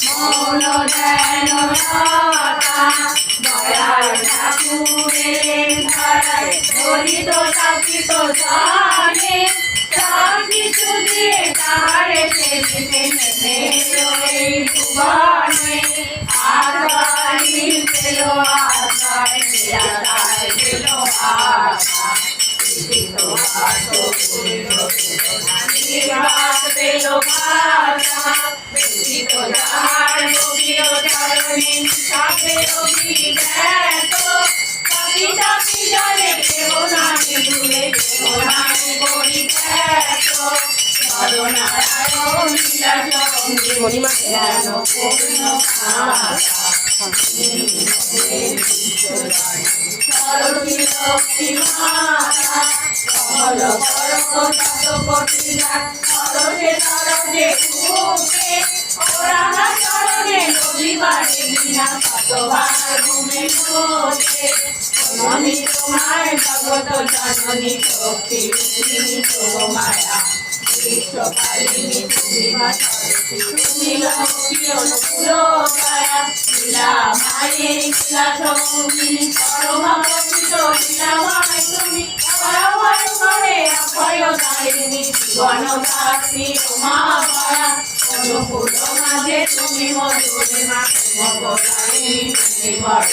মৌন ধ্যান দয়াল ঠাকুরের ধারায় ধরিত চাপিত জানে তার কিছু দিয়ে তাহারে সেদিনে নেমে এই ভুবনে আশারি পেল আশায় নিরাশায় পেল আশা নিবাস পেল ভাষা ব্যতীত যাহার গভীর চরণে সাপের অভিব্যক্ত কবিতা জলে কেহ নামি দূরে কেহ নামি পরিত্যক্ত নরনারায়ণ লীলা সঙ্গে জ্ঞান পূর্ণ সরস্বতী লক্ষ্মী মাতা কমল করম শতকোটিরা সরসে সরসে কুকে ওরাঙা চরণে রবিবারে বিনা শতবার ঘুমে ঘোষে নমি তোমার জগত জননী শক্তি রূপিণী মায়া বিশ্বকালিনী তুমি মা সরস্বতী তুমি লক্ষ্মী অনুকূলকায়া লীলা মায়ের লীলা সঙ্গিনী পরমা পতিত লীলাময় তুমি পরময় করে অভয় দায়িনী গণদাত্রী উমা পরা অনুকূল মাঝে তুমি মধুরে মা মগদায়িনী তুমি বড়